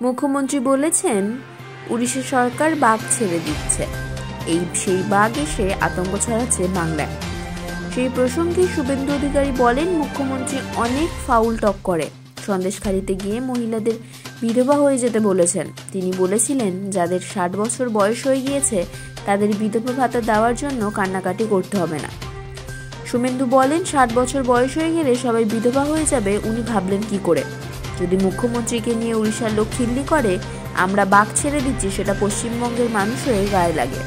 মুখ্যমন্ত্রী বলেছেন, উড়িষ্যা সরকার বাঘ ছেড়ে দিচ্ছে, সেই বাঘ এসে আতঙ্ক ছড়াচ্ছে বাংলায়। সেই প্রসঙ্গে শুভেন্দু অধিকারী বলেন, মুখ্যমন্ত্রী অনেক ফাউল টক করে। সন্দেশখালিতে গিয়ে মহিলাদের বিধবা হয়ে যেতে বলেছেন। তিনি বলেছিলেন, যাদের 60 বছর বয়স হয়ে গিয়েছে তাদের বিধবা ভাতা দেওয়ার জন্য কান্নাকাটি করতে হবে না। শুভেন্দু বলেন, 60 বছর বয়স হয়ে গেলে সবাই বিধবা হয়ে যাবে। উনি ভাবলেন কি করে? যদি মুখ্যমন্ত্রীকে নিয়ে উড়িষ্যার লোক খিল্লি করে আমরা বাঘ ছেড়ে দিচ্ছি, সেটা পশ্চিমবঙ্গের মানুষের গায়ে লাগে।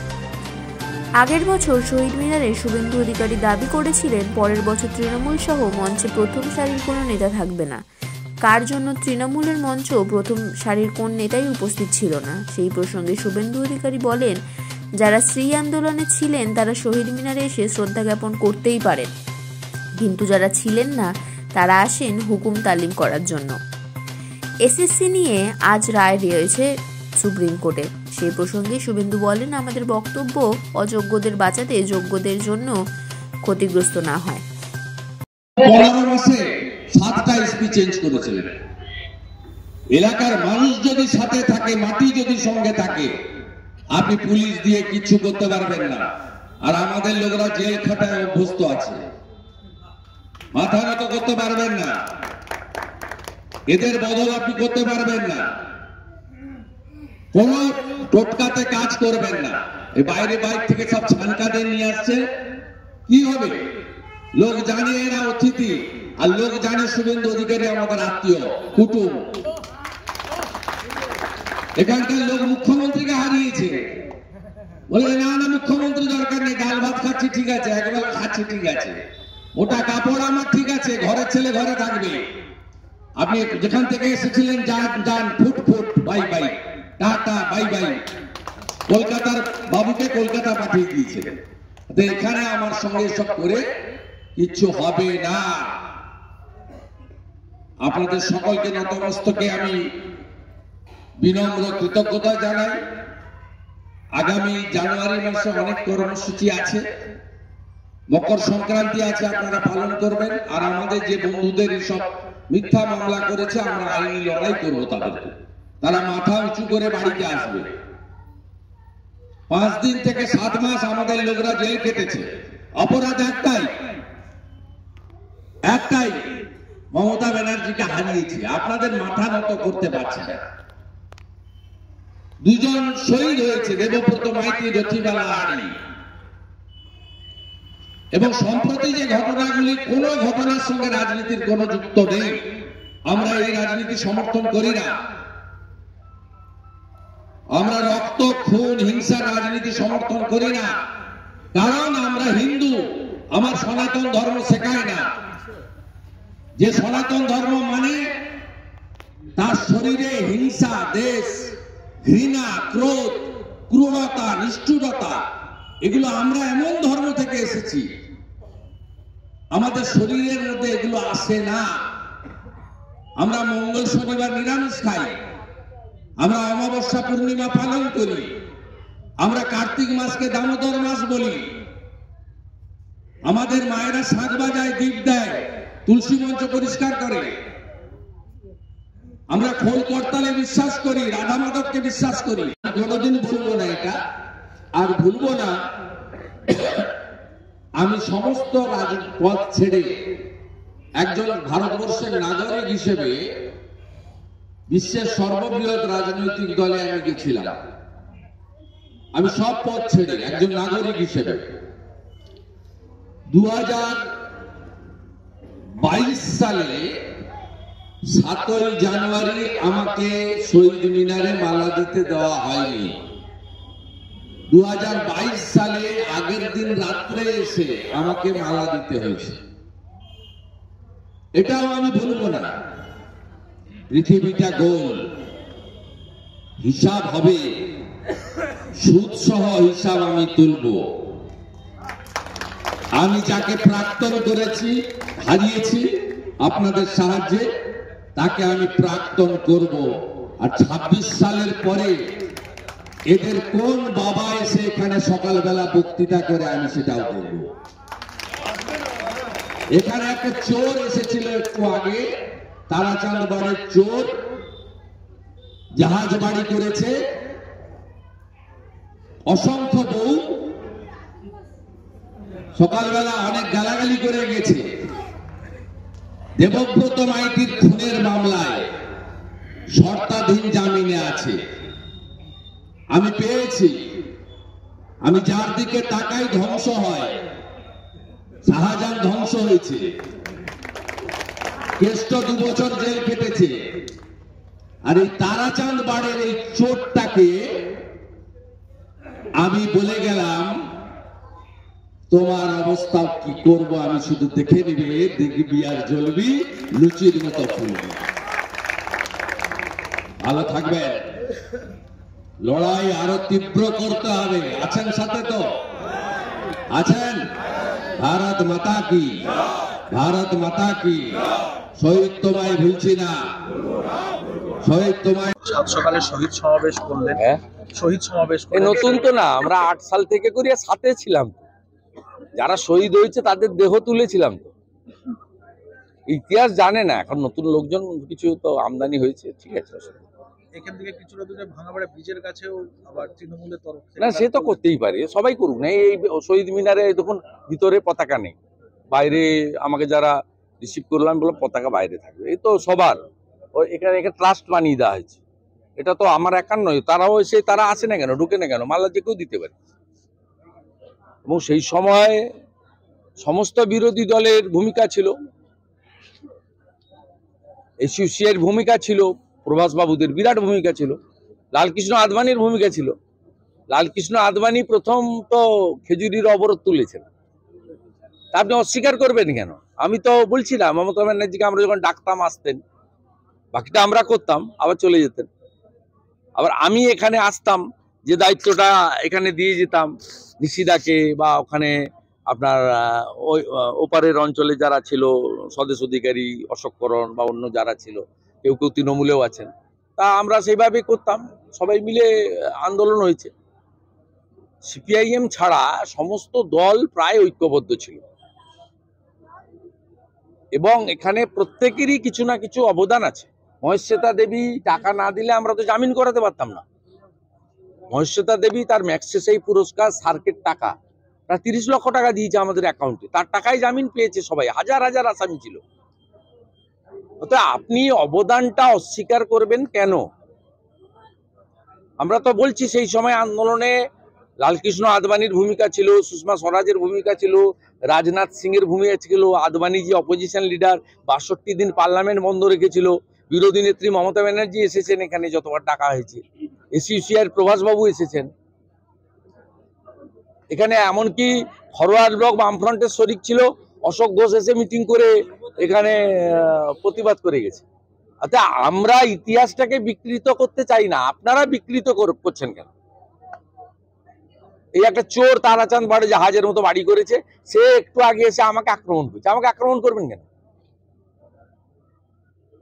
আগের বছর শহীদ মিনারে শুভেন্দু অধিকারী দাবি করেছিলেন, পরের বছর তৃণমূল সহ মঞ্চে প্রথম সারির কোনো নেতা থাকবে না। কার জন্য তৃণমূলের মঞ্চ প্রথম সারির কোন নেতাই উপস্থিত ছিল না? সেই প্রসঙ্গে শুভেন্দু অধিকারী বলেন, যারা স্ত্রী আন্দোলনে ছিলেন তারা শহীদ মিনারে এসে শ্রদ্ধা জ্ঞাপন করতেই পারেন, কিন্তু যারা ছিলেন না তারা আসেন হুকুম তালিম করার জন্য। এসএসসি নিয়ে আজ রায় রয়েছে সুপ্রিম কোর্টে। সেই প্রসঙ্গে শুভেন্দু বলেন, আমাদের বক্তব্য অযোগ্যদের বাঁচাতে যোগ্যদের জন্য ক্ষতিগ্রস্ত না হয়। 15 মাসে 7টা এসপি চেঞ্জ করেছিলেন। এলাকার মানুষ যদি সাথে থাকে, মাটি যদি সঙ্গে থাকে, আপনি পুলিশ দিয়ে কিছু করতে পারবেন না। আর আমাদের লোকরা জেল খাটায় অভ্যস্ত আছে, মাথা নত করতে পারবেন না, এদের বদল আপনি করতে পারবেন না। কোন টোটকাতে কাজ করবেন না। এই বাইরে বাইরে থেকে সব ছানকাদের নিয়ে আসছে, কি হবে? লোক জানে এরা অতিথি, আর লোক জানে শুভেন্দু অধিকারী আমাদের আত্মীয় কুটুম। এখানকার লোক মুখ্যমন্ত্রীকে হারিয়েছে, বলে না না মুখ্যমন্ত্রী দরকার নেই, ডাল ভাত খাচ্ছি ঠিক আছে, একবেলা খাচ্ছি ঠিক আছে, ওটা কাপড় আমার ঠিক আছে, ঘরের ছেলে ঘরে থাকবে। আপনি যেখান থেকে এসেছিলেন যান যান, foot foot bye bye, tata bye bye. কলকাতার বাবুকে কলকাতা পাঠিয়ে দিয়েছিলেন। এখানে আমার সঙ্গে সব করে কিচ্ছু হবে না। আপনাদের সকলকে নতমস্তকে আমি বিনম্র কৃতজ্ঞতা জানাই। আগামী জানুয়ারি মাসে অনেক কর্মসূচি আছে, মকর সংক্রান্তি আছে, আপনারা পালন করবেন। আর আমাদের যে বন্ধুদের এসব মিথ্যা মামলা করেছে, আমরা আইনি লড়াই করবো তাদেরকে, তারা মাথা উঁচু করে বাড়িতে আসবে। 5 দিন থেকে 7 মাস আমাদের লোকরা জেল কেটেছে। অপরাধ একটাই, মমতা ব্যানার্জিকে হারিয়েছি। আপনাদের মাথা নত করতে পারছে না। 2 জন শহীদ হয়েছে, দেবব্রত মাইতি, রথিবালা আড়ি। এবং সম্প্রতি যে ঘটনাগুলি, কোন ঘটনার সঙ্গে রাজনীতির কোন যুক্ত নেই। আমরা এই রাজনীতি সমর্থন করি না। আমরা রক্ত, খুন, হিংসা রাজনীতি সমর্থন করি না। কারণ আমরা হিন্দু, আমার সনাতন ধর্ম শেখায় না যে সনাতন ধর্ম মানে তার শরীরে হিংসা, দেশ, ঘৃণা, ক্রোধ, ক্রূরতা, নিষ্ঠুরতা, এগুলো আমরা এমন ধর্ম থেকে এসেছি, আমাদের শরীরের মধ্যে এগুলো আসে না। আমরা মঙ্গল শনিবার নিরামিষ খাই, আমরা অমাবস্যা পূর্ণিমা পালন করি, আমরা কার্তিক মাসকে দামোদর মাস বলি, আমাদের মায়েরা শাঁখ বাজায়, দীপ দেয়, তুলসী মঞ্চ পরিষ্কার করে, আমরা খোল করতালে বিশ্বাস করি, রাধা মাধবকে বিশ্বাস করি। কোনোদিন ভুলবো না এটা, আর ভুলবো না। আমি সমস্ত রাজপথ ছেড়ে একজন ভারতবর্ষের নাগরিক হিসেবে বিশ্বের সর্ববৃহৎ রাজনৈতিক দলে আমি গেছিলাম। আমি সব পথ ছেড়ে একজন নাগরিক হিসেবে 2022 সালে 7ই জানুয়ারি আমাকে শহীদ মিনারে মালা দিতে দেওয়া হয়নি। 2022 সালে আগের দিন রাত্রে এসে আমাকে মালা দিতে হয়েছে। এটাও আমি ভুলবো না। পৃথিবীটা গোল, হিসাব হবে, সুদ সহ হিসাব আমি তুলব। আমি যাকে প্রাক্তন করেছি, হারিয়েছি আপনাদের সাহায্যে, তাকে আমি প্রাক্তন করব। আর 26 সালের পরে এদের কোন বাবা এসে এখানে সকালবেলা বক্তৃতা করে, আমি সেটাও করব। এখানে একটা চোর এসেছিল একটু আগে, তারাচাঁদ বাড়ির চোর, জাহাজ বাড়ি করেছে, অসংখ্য বউ সকালবেলা অনেক গালাগালি করে গেছে। দেবব্রত মাইতির খুনের মামলায় শর্তাধীন জামিনে আছে। আমি পেয়েছি, আমি যার দিকে তাকাই ধ্বংস হয়। শাহজাহান ধ্বংস হয়েছে, কেষ্ট 2 বছর জেল কেটেছে। আর এই তারাচাঁদ বাড়ের এই চোরটাকে আমি বলে গেলাম, তোমার অবস্থা কি করব আমি শুধু দেখে নিবি, দেখবি আর জ্বলবি, লুচির মতো ফুলবি। ভালো থাকবেন। লড়াই আরো তীব্র করতে হবে। আছেন সাথে তো? আছেন? ভারত মাতা কি, ভারত মাতা কি। শহীদ তোমায় ভুলছি না, শহীদ তোমায়। সাত সকালে শহীদ সমাবেশ করলেন। শহীদ সমাবেশ নতুন তো না, আমরা 8 সাল থেকে করি, সাথে ছিলাম। যারা শহীদ হয়েছে তাদের দেহ তুলেছিলাম। তো ইতিহাস জানে না, এখন নতুন লোকজন কিছু তো আমদানি হয়েছে, ঠিক আছে। এখান থেকে কিছুটা দূরে ভাঙাবাড়া ব্রিজের কাছেও আবার তৃণমূলের তরফ থেকে না, সে তো করতেই পারে, সবাই করুক না। এই শহীদ মিনারে দেখুন ভিতরে পতাকা নেই, বাইরে আমাকে যারা রিসিভ করলাম বলে পতাকা বাইরে থাকবে। এই তো সবার এখানে ট্রাস্ট বানিয়ে দেওয়া হয়েছে। এটা তো আমার একার নয়, তারাও এসে তারা আসে না কেন, ঢুকে না কেন, মাল্লা যে কেউ দিতে পারে। এবং সেই সময় সমস্ত বিরোধী দলের ভূমিকা ছিল, এসইউসিআইয়ের ভূমিকা ছিল, প্রভাস বাবুদের বিরাট ভূমিকা ছিল, লালকৃষ্ণ আদবানির ভূমিকা ছিল। লালকৃষ্ণ আদবানি প্রথম তো খেজুরির অবরোধ তুলেছেন, তা আপনি অস্বীকার করবেন কেন? আমি তো বলছি না, মমতা ব্যানার্জিকে আমরা যখন ডাকতাম আসতেন, বাকিটা আমরা করতাম, আবার চলে যেতেন। আবার আমি এখানে আসতাম, যে দায়িত্বটা এখানে দিয়ে যেতাম নিশিদাকে, বা ওখানে আপনার ওই ওপারের অঞ্চলে যারা ছিল স্বদেশ অধিকারী, অশোক করণ বা অন্য যারা ছিল, কেউ কেউ তৃণমূলেও আছেন, তা আমরা সেইভাবেই করতাম। সবাই মিলে আন্দোলন হয়েছে। সিপিআইএম ছাড়া সমস্ত দল প্রায় ঐক্যবদ্ধ ছিল, এবং এখানে প্রত্যেকেরই কিছু না কিছু অবদান আছে। মহেশ্বেতা দেবী টাকা না দিলে আমরা তো জামিন করাতে পারতাম না। মহেশ্বেতা দেবী তার ম্যাগসেসে পুরস্কার সার্কেট টাকা প্রায় 30 লক্ষ টাকা দিয়েছে আমাদের অ্যাকাউন্টে, তার টাকায় জামিন পেয়েছে সবাই, হাজার হাজার আসামি ছিল। অর্থাৎ আপনি অবদানটা অস্বীকার করবেন কেন? আমরা তো বলছি সেই সময় আন্দোলনে লালকৃষ্ণ আদবানির ভূমিকা ছিল, সুষমা স্বরাজের ভূমিকা ছিল, রাজনাথ সিং এর ভূমিকা ছিল। আদবানি যে অপোজিশন লিডার, 62 দিন পার্লামেন্ট বন্ধ রেখেছিল। বিরোধী নেত্রী মমতা ব্যানার্জি এসেছেন এখানে যতবার ডাকা হয়েছে, এসইউসিআইয়ের প্রভাস বাবু এসেছেন এখানে, এমনকি ফরওয়ার্ড ব্লক বামফ্রন্টের শরিক ছিল, অশোক ঘোষ এসে মিটিং করে এখানে প্রতিবাদ করে গেছে। আচ্ছা, আমরা ইতিহাসটাকে বিকৃত করতে চাই না, আপনারা বিকৃত করছেন কেন? এই একটা চোর তারাচাঁদ বাড়ি জাহাজের মতো বাড়ি করেছে, সে একটু আগে এসে আমাকে আক্রমণ করছে। আমাকে আক্রমণ করবেন কেন?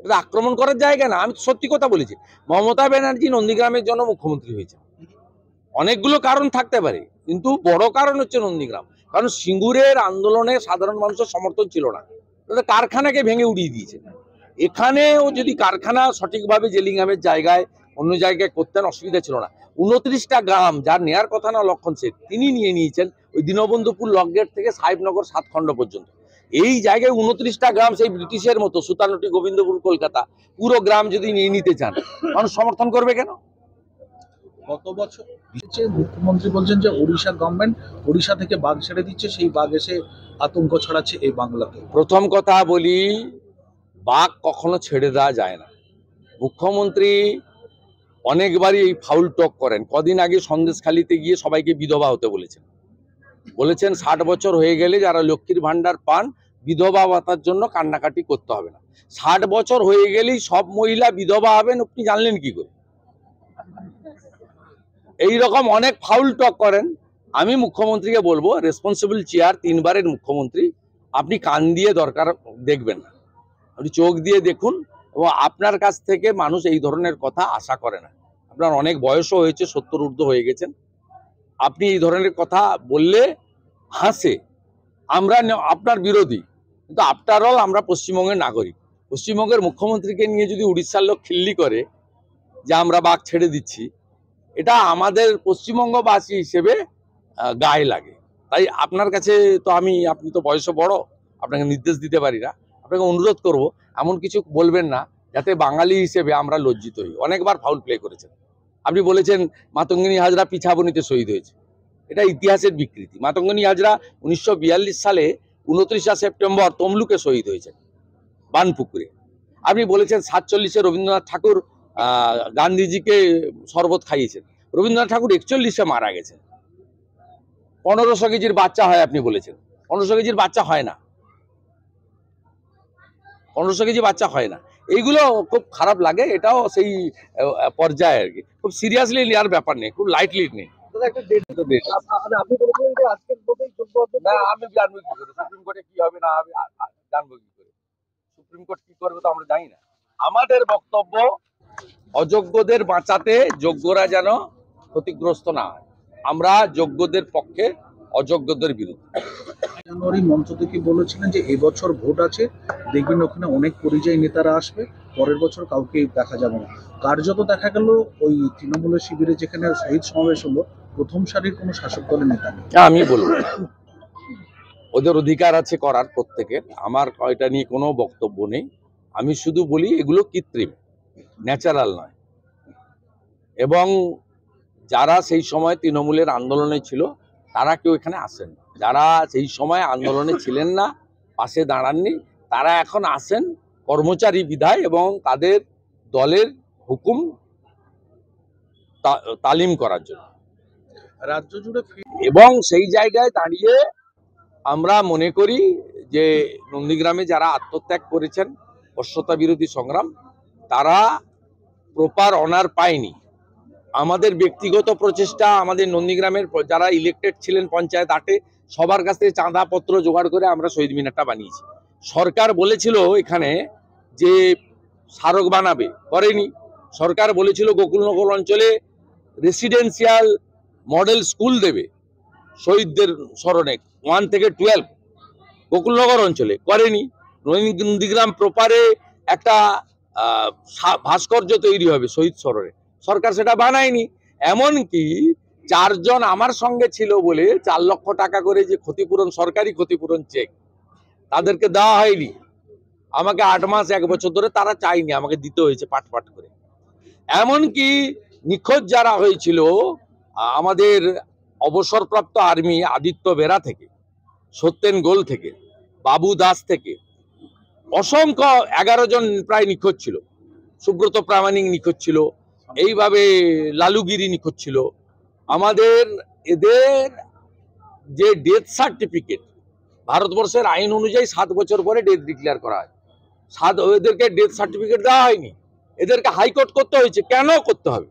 এটা আক্রমণ করার জায়গা না। আমি সত্যি কথা বলেছি, মমতা ব্যানার্জি নন্দীগ্রামের জন্য মুখ্যমন্ত্রী হয়েছে। অনেকগুলো কারণ থাকতে পারে, কিন্তু বড় কারণ হচ্ছে নন্দীগ্রাম। কারণ সিঙ্গুরের আন্দোলনে সাধারণ মানুষের সমর্থন ছিল না, কারখানাকে ভেঙে উড়িয়ে দিয়েছে। এখানেও যদি কারখানা সঠিকভাবে জেলিংহামের জায়গায় অন্য জায়গায় করতেন, অসুবিধা ছিল না। 29টা গ্রাম যার নেয়ার কথা না লক্ষণ শেখ, তিনি নিয়ে নিয়েছেন ওই দীনবন্ধুপুর লকগেট থেকে সাহেবনগর 7 খণ্ড পর্যন্ত। এই জায়গায় 29টা গ্রাম সেই ব্রিটিশের মতো, সুতানুটি, গোবিন্দপুর, কলকাতা, পুরো গ্রাম যদি নিয়ে নিতে চান, মানুষ সমর্থন করবে কেন? গত বছর মুখ্যমন্ত্রী বলছেন যে ওড়িশা গভর্নমেন্ট ওড়িশা থেকে বাঘ ছেড়ে দিচ্ছে, সেই বাঘ এসে আতঙ্ক ছড়াচ্ছে এই বাংলাতে। প্রথম কথা বলি, বাঘ কখনো ছেড়ে দেওয়া যায় না। মুখ্যমন্ত্রী অনেকবারই এই ফাউল টক করেন। কদিন আগে সন্দেশখালিতে গিয়ে সবাইকে বিধবা হতে বলেছেন। 60 বছর হয়ে গেলে যারা লক্ষ্মীর ভান্ডার পান, বিধবা ভাতার জন্য কান্নাকাটি করতে হবে না। 60 বছর হয়ে গেলেই সব মহিলা বিধবা হবেন, আপনি জানলেন কি করে? এই রকম অনেক ফাউল টক করেন। আমি মুখ্যমন্ত্রীকে বলবো, রেসপন্সিবল চেয়ার, 3 বারের মুখ্যমন্ত্রী, আপনি কান দিয়ে দরকার দেখবেন না, আপনি চোখ দিয়ে দেখুন। এবং আপনার কাছ থেকে মানুষ এই ধরনের কথা আশা করে না। আপনার অনেক বয়সও হয়েছে, 70 ঊর্ধ্ব হয়ে গেছেন, আপনি এই ধরনের কথা বললে হাসে। আমরা আপনার বিরোধী, কিন্তু আফটার অল আমরা পশ্চিমবঙ্গের নাগরিক। পশ্চিমবঙ্গের মুখ্যমন্ত্রীকে নিয়ে যদি উড়িষ্যার লোক খিল্লি করে, যে আমরা বাঘ ছেড়ে দিচ্ছি, এটা আমাদের পশ্চিমবঙ্গবাসী হিসেবে গায়ে লাগে। তাই আপনার কাছে তো আপনি তো বয়সে বড়, আপনাকে নির্দেশ দিতে পারি না, আপনাকে অনুরোধ করব এমন কিছু বলবেন না যাতে বাঙালি হিসেবে আমরা লজ্জিত হই। অনেকবার ফাউল প্লে করেছেন। আপনি বলেছেন মাতঙ্গিনী হাজরা পিছাবনিতে শহীদ হয়েছে, এটা ইতিহাসের বিকৃতি। মাতঙ্গিনী হাজরা 1942 সালে 29 সেপ্টেম্বর তমলুকে শহীদ হয়েছেন বানপুকুরে। আপনি বলেছেন 47-এ রবীন্দ্রনাথ ঠাকুর গান্ধীজিকে শরবত খাইয়েছেন। রবীন্দ্রনাথ ঠাকুর 41-এ মারা গেছেন। 1500 কেজির বাচ্চা হয় আপনি বলেছেন। 1500 কেজির বাচ্চা হয় না, 1500 কেজি বাচ্চা হয় না। এইগুলো খুব খারাপ লাগে। এটাও সেই পর্যায়ে আর কি, খুব সিরিয়াসলি নেওয়ার ব্যাপার নেই, খুব লাইটলি নেই। না, আমি জানবো কি করে সুপ্রিম কোর্টে কি হবে না হবে, জানবো কি করে সুপ্রিম কোর্ট কি করবে তো আমরা জানি না। আমাদের বক্তব্য অযোগ্যদের বাঁচাতে যোগ্যরা যেন ক্ষতিগ্রস্ত না হয়। আমরা যোগ্যদের পক্ষে, অযোগ্যদের বিরুদ্ধে। জানুয়ারি মঞ্চ থেকে বলেছিলেন যে এবছর ভোট আছে, দেখবেন ওখানে অনেক পরিযায়ী নেতারা আসবে, পরের বছর কাউকে দেখা যাবে না। কার্যত দেখা গেল ওই তৃণমূলের শিবিরে যেখানে শহীদ সমাবেশ হলো, প্রথম সারির কোনো শাসক দলের নেতা নেই। আমি বলবো ওদের অধিকার আছে করার প্রত্যেকের, আমার এটা নিয়ে কোনো বক্তব্য নেই। আমি শুধু বলি এগুলো কৃত্রিম, ন্যাচারাল নয়। এবং যারা সেই সময় তৃণমূলের আন্দোলনে ছিল তারা কেউ এখানে আসেন, যারা সেই সময় আন্দোলনে ছিলেন না, পাশে দাঁড়াননি, তারা এখন আসেন কর্মচারী বিধায় এবং তাদের দলের হুকুম তালিম করার জন্য রাজ্য জুড়ে এবং সেই জায়গায় দাঁড়িয়ে আমরা মনে করি যে নন্দীগ্রামে যারা আত্মত্যাগ করেছেন অস্বতা বিরোধী সংগ্রাম, তারা প্রপার অনার পায়নি। আমাদের ব্যক্তিগত প্রচেষ্টা, আমাদের নন্দীগ্রামের যারা ইলেক্টেড ছিলেন পঞ্চায়েত 8-এ, সবার কাছ থেকে চাঁদাপত্র জোগাড় করে আমরা শহীদ মিনারটা বানিয়েছি। সরকার বলেছিল এখানে যে স্মারক বানাবে, করেনি। সরকার বলেছিল গোকুলনগর অঞ্চলে রেসিডেন্সিয়াল মডেল স্কুল দেবে শহীদদের স্মরণে 1 থেকে 12 গোকুলনগর অঞ্চলে, করেনি। নন্দীগ্রাম প্রপারে একটা ভাস্কর্য তৈরি হবে শহীদ স্মরণে, সরকার সেটা বানায়নি। এমনকি 4 জন আমার সঙ্গে ছিল বলে 4 লক্ষ টাকা করে যে ক্ষতিপূরণ, সরকারি ক্ষতিপূরণ চেক, তাদেরকে দেওয়া হয়নি। আমাকে 8 মাস 1 বছর ধরে তারা চাইনি, আমাকে দিতে হয়েছে পাট পাট করে। এমনকি নিখোঁজ যারা হয়েছিল আমাদের অবসরপ্রাপ্ত আর্মি আদিত্য বেরা থেকে, সত্যেন গোল থেকে, বাবু দাস থেকে, অসংখ্য 11 জন প্রায় নিখোঁজ ছিল। সুব্রত প্রামাণিক নিখোঁজ ছিল, এইভাবে লালুগিরি নিখোঁজ ছিল। আমাদের এদের যে ডেথ সার্টিফিকেট, ভারতবর্ষের আইন অনুযায়ী 7 বছর পরে ডেথ ডিক্লেয়ার করা হয়, এদেরকে ডেথ সার্টিফিকেট দেওয়া হয়নি। এদেরকে হাইকোর্ট করতে হয়েছে। কেন করতে হবে?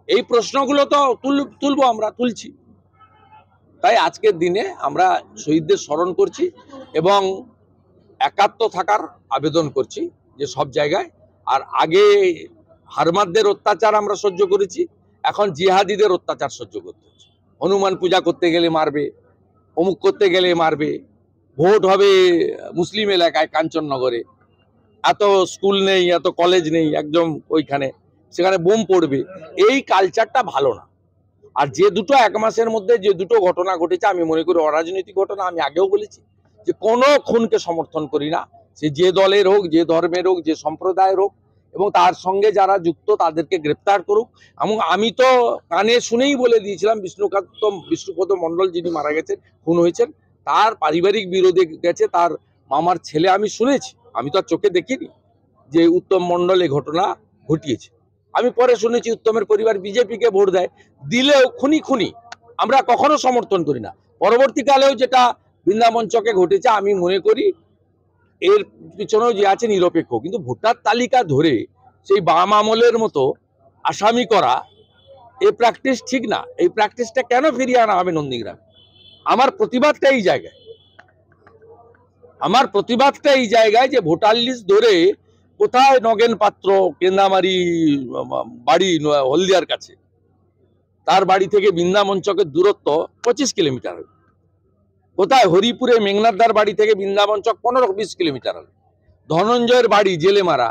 এই প্রশ্নগুলো তো তুলবো, আমরা তুলছি। তাই আজকের দিনে আমরা শহীদদের স্মরণ করছি এবং একাত্ম থাকার আবেদন করছি যে সব জায়গায়। আর আগে হারমাদদের অত্যাচার আমরা সহ্য করেছি, এখন জিহাদিদের অত্যাচার সহ্য করতে হচ্ছে। হনুমান পূজা করতে গেলে মারবে, অমুক করতে গেলে মারবে, ভোট হবে মুসলিম এলাকায় কাঞ্চননগরে, এত স্কুল নেই, এত কলেজ নেই, একদম ওইখানে সেখানে বোম পড়বে। এই কালচারটা ভালো না। আর যে দুটো 1 মাসের মধ্যে যে দুটো ঘটনা ঘটেছে, আমি মনে করি অরাজনৈতিক ঘটনা। আমি আগেও বলেছি যে কোনো খুনকে সমর্থন করি না, সে যে দলের হোক, যে ধর্মের হোক, যে সম্প্রদায়ের হোক, এবং তার সঙ্গে যারা যুক্ত তাদেরকে গ্রেপ্তার করুক। এবং আমি তো কানে শুনেই বলে দিয়েছিলাম বিষ্ণুপদ মণ্ডল যিনি মারা গেছেন, খুন হয়েছেন, তার পারিবারিক বিরোধে গেছে তার মামার ছেলে। আমি শুনেছি, আমি তো আর চোখে দেখিনি যে উত্তম মণ্ডল এই ঘটনা ঘটিয়েছে। আমি পরে শুনেছি উত্তমের পরিবার বিজেপিকে ভোট দেয়, দিলেও খুনি আমরা কখনো সমর্থন করি না। পরবর্তীকালেও যেটা বৃন্দাবন চকে ঘটেছে, আমি মনে করি এর পিছনেও যে আছে নিরপেক্ষ। কিন্তু ভোটার তালিকা ধরে সেই বাম আমলের মতো আসামি করা, এই প্র্যাকটিস ঠিক না। এই প্র্যাকটিসটা কেন ফিরিয়ে আনা হবে নন্দীগ্রামে? আমার প্রতিবাদটা এই জায়গায়, যে ভোটার লিস্ট ধরে কোথায় নগেন পাত্র, কেন্দামারি বাড়ি হলদিয়ার কাছে, তার বাড়ি থেকে বৃন্দাবন চকের দূরত্ব 25 কিলোমিটার হবে। কোথায় হরিপুরে মেঘনাথদার বাড়ি থেকে বৃন্দাবন চক 15-20 কিলোমিটার হবে। ধনঞ্জয়ের বাড়ি জেলে মারা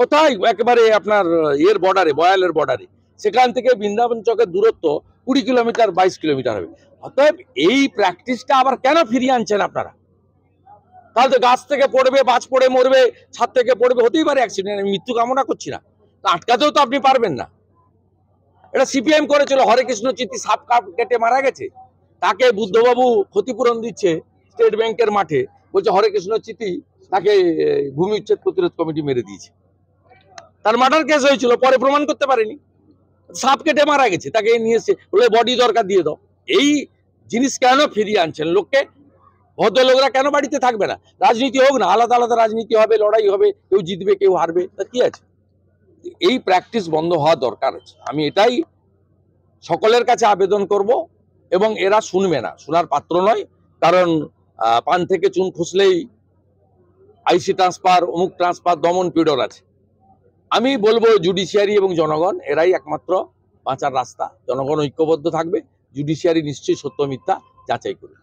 কোথায় একেবারে আপনার এর বর্ডারে, বয়ালের বর্ডারে, সেখান থেকে বৃন্দাবন চকের দূরত্ব 20 কিলোমিটার 22 কিলোমিটার হবে। অতএব এই প্র্যাকটিসটা আবার কেন ফিরিয়ে আনছেন আপনারা? তাহলে তো গাছ থেকে পড়বে, বাজ পড়ে মরবে, ছাদ থেকে পড়বে, হতেই পারে অ্যাক্সিডেন্ট, আমি মৃত্যু কামনা করছি না, তো আটকাতেও তো আপনি পারবেন না। এটা সিপিএম করেছিল, হরে কৃষ্ণ চিত্তি সাপ কেটে মারা গেছে, তাকে বুদ্ধবাবু ক্ষতিপূরণ দিচ্ছে স্টেট ব্যাংকের মাঠে, বলছে হরে কৃষ্ণ চিত্তি তাকে ভূমি উচ্ছেদ প্রতিরোধ কমিটি মেরে দিয়েছে। তার মার্ডার কেস হয়েছিল, পরে প্রমাণ করতে পারেনি, সাপ কেটে মারা গেছে, তাকে নিয়ে এসে বলে বডি দরকার দিয়ে দাও। এই জিনিস কেন ফিরিয়ে আনছেন লোককে? ভদ্রলোকরা কেন বাড়িতে থাকবে না? রাজনীতি হোক না, আলাদা আলাদা রাজনীতি হবে, লড়াই হবে, কেউ জিতবে কেউ হারবে, তা কি আছে? এই প্র্যাকটিস বন্ধ হওয়া দরকার আছে। আমি এটাই সকলের কাছে আবেদন করব, এবং এরা শুনবে না, শোনার পাত্র নয়। কারণ পান থেকে চুন খুসলেই আইসি ট্রান্সফার, অমুক ট্রান্সফার, দমন পীড়ন আছে। আমি বলবো জুডিশিয়ারি এবং জনগণ এরাই একমাত্র বাঁচার রাস্তা। জনগণ ঐক্যবদ্ধ থাকবে, জুডিশিয়ারি নিশ্চয়ই সত্য মিথ্যা যাচাই করবে।